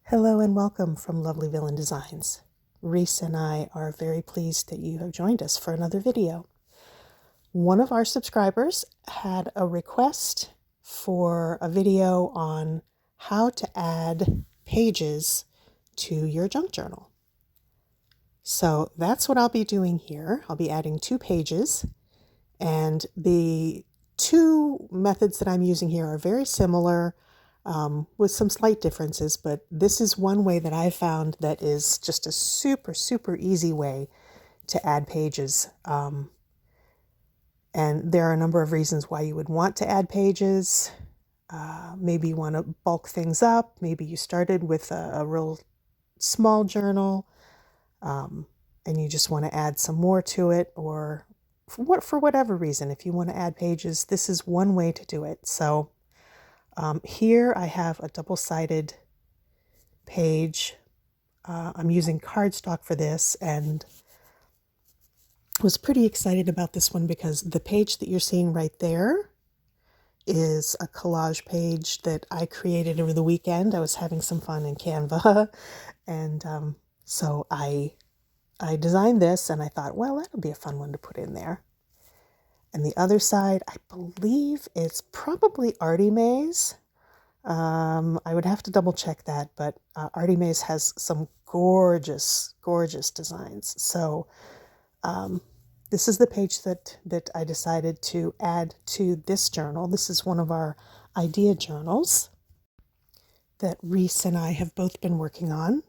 Hello and welcome from Lovely Villain Designs. Reese and I are very pleased that you have joined us for another video. One of our subscribers had a request for a video on how to add pages to your junk journal. So that's what I'll be doing here. I'll be adding 2 pages, and the 2 methods that I'm using here are very similar, with some slight differences, but this is one way that I found that is just a super easy way to add pages. And there are a number of reasons why you would want to add pages. Maybe you want to bulk things up. Maybe you started with a real small journal, and you just want to add some more to it, or for whatever reason, if you want to add pages, this is one way to do it. So here I have a double-sided page. I'm using cardstock for this, and was pretty excited about this one because the page that you're seeing right there is a collage page that I created over the weekend. I was having some fun in Canva, and so I designed this, and I thought, well, that'll be a fun one to put in there. And the other side, I believe it's probably Artie Mays. I would have to double check that, but Artie Mays has some gorgeous designs. So this is the page that I decided to add to this journal. This is one of our idea journals that Reese and I have both been working on.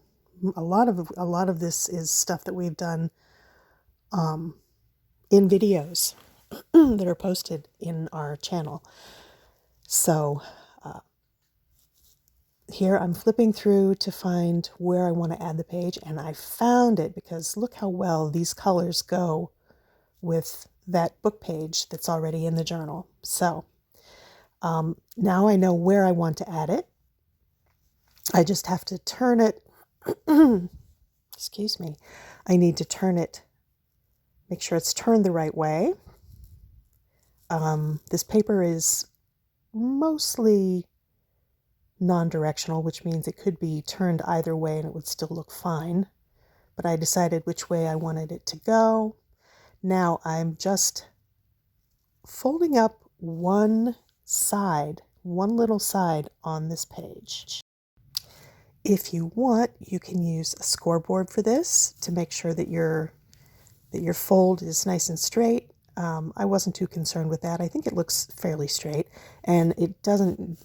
A lot of this is stuff that we've done in videos that are posted in our channel. So here I'm flipping through to find where I want to add the page, and I found it because look how well these colors go with that book page that's already in the journal. So now I know where I want to add it. I just have to turn it, excuse me, I need to turn it, make sure it's turned the right way. This paper is mostly non-directional, which means it could be turned either way and it would still look fine. But I decided which way I wanted it to go. Now I'm just folding up one little side on this page. If you want, you can use a scoreboard for this to make sure that your fold is nice and straight. I wasn't too concerned with that. I think it looks fairly straight, and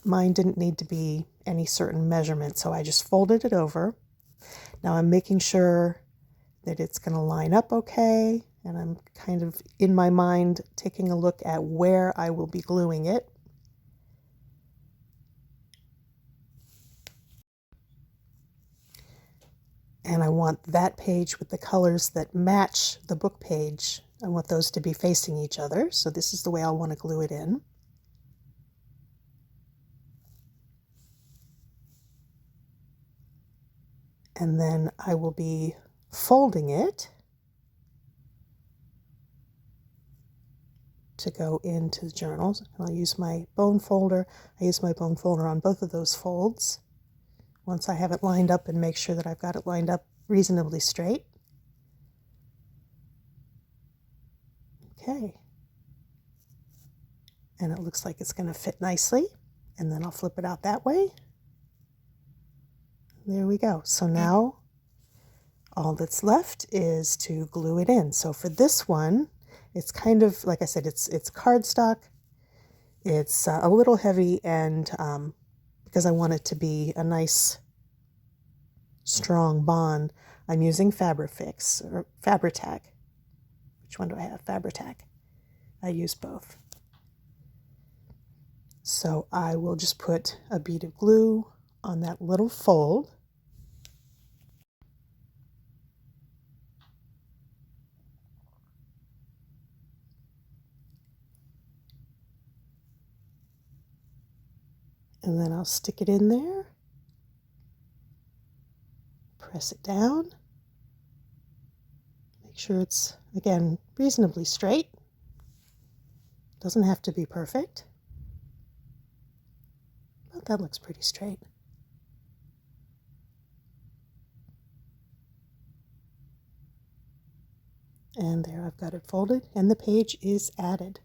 mine didn't need to be any certain measurement, so I just folded it over. Now I'm making sure that it's going to line up okay, and I'm kind of in my mind taking a look at where I will be gluing it. And I want that page with the colors that match the book page, I want those to be facing each other. So this is the way I'll want to glue it in. And then I will be folding it to go into the journals. I'll use my bone folder. I use my bone folder on both of those folds once I have it lined up and make sure that I've got it lined up reasonably straight. Okay. And it looks like it's going to fit nicely. And then I'll flip it out that way. There we go. So now all that's left is to glue it in. So for this one, it's kind of, like I said, it's cardstock. It's a little heavy, and because I want it to be a nice, strong bond, I'm using Fabrifix or Fabri-Tac. Which one do I have? Fabri-Tac. I use both. So I will just put a bead of glue on that little fold. And then I'll stick it in there. Press it down. Make sure it's, again, reasonably straight. Doesn't have to be perfect. But that looks pretty straight. And there, I've got it folded and the page is added.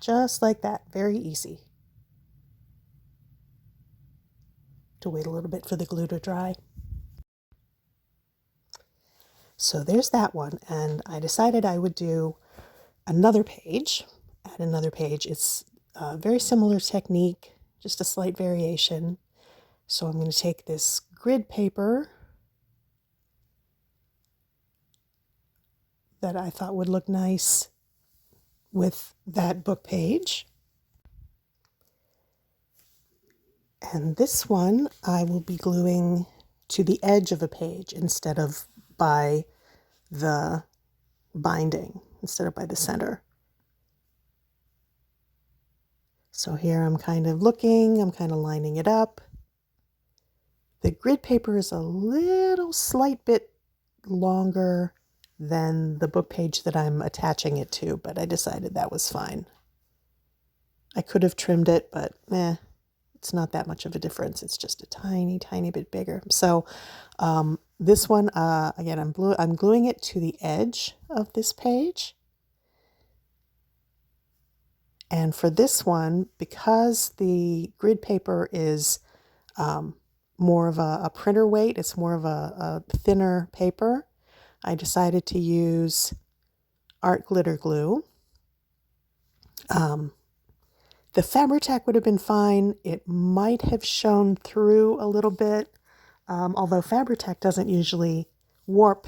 Just like that, very easy. To wait a little bit for the glue to dry. So there's that one, and I decided I would do another page. Add another page. It's a very similar technique, just a slight variation. So I'm going to take this grid paper that I thought would look nice with that book page. And this one I will be gluing to the edge of a page instead of by the binding, instead of by the center. So here I'm kind of looking, I'm kind of lining it up. The grid paper is a little slight bit longer than the book page that I'm attaching it to, but I decided that was fine. I could have trimmed it, but it's not that much of a difference. It's just a tiny, tiny bit bigger. So this one, again, I'm gluing it to the edge of this page. And for this one, because the grid paper is more of a printer weight, it's more of a thinner paper, I decided to use art glitter glue. The Fabri-Tac would have been fine. It might have shown through a little bit, although Fabri-Tac doesn't usually warp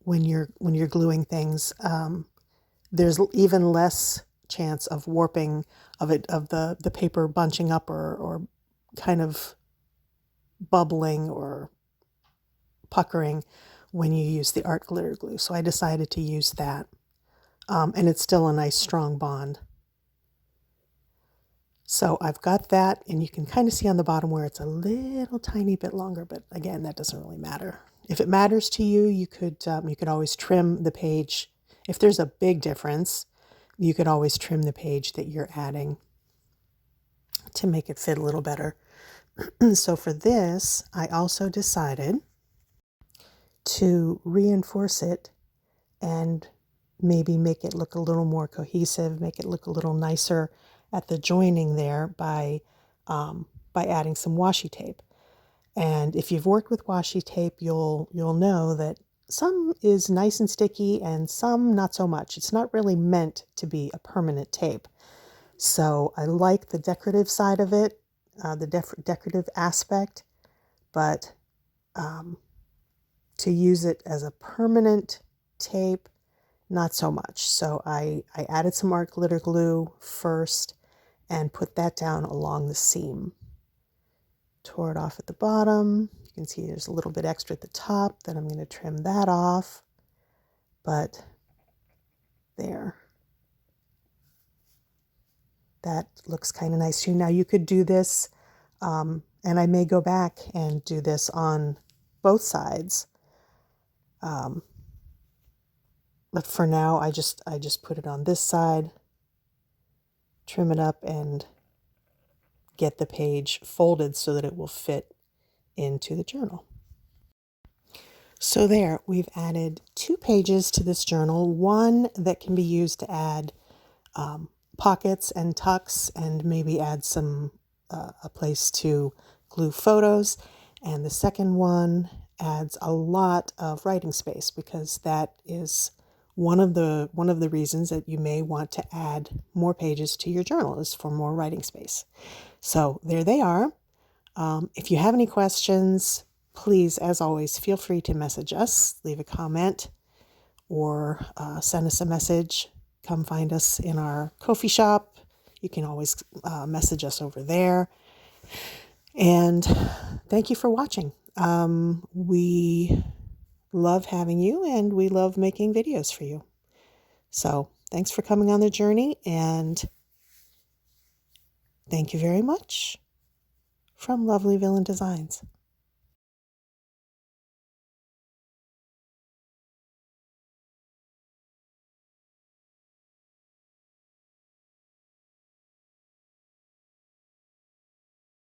when you're gluing things. There's even less chance of warping of the paper bunching up or kind of bubbling or puckering when you use the art glitter glue. So I decided to use that. And it's still a nice strong bond. So I've got that, and you can kind of see on the bottom where it's a little tiny bit longer, but again, that doesn't really matter. If it matters to you, you could always trim the page. If there's a big difference, you could always trim the page that you're adding to make it fit a little better. So for this, I also decided to reinforce it and maybe make it look a little more cohesive, make it look a little nicer at the joining there by adding some washi tape. And if you've worked with washi tape, you'll know that some is nice and sticky and some not so much. It's not really meant to be a permanent tape. So I like the decorative side of it, the decorative aspect, but to use it as a permanent tape, not so much. So I added some art glitter glue first and put that down along the seam. Tore it off at the bottom. You can see there's a little bit extra at the top. Then I'm going to trim that off. But there. That looks kind of nice too. Now you could do this, and I may go back and do this on both sides. But for now, I just put it on this side, trim it up, and get the page folded so that it will fit into the journal. So there, we've added 2 pages to this journal, one that can be used to add pockets and tucks and maybe add some a place to glue photos, and the second one adds a lot of writing space because that is one of the reasons that you may want to add more pages to your journal is for more writing space. So there they are. If you have any questions, please, as always, feel free to message us, leave a comment, or send us a message. Come find us in our Ko-fi shop. You can always message us over there. And thank you for watching. We love having you, and we love making videos for you. So thanks for coming on the journey, and thank you very much from Lovely Villain Designs.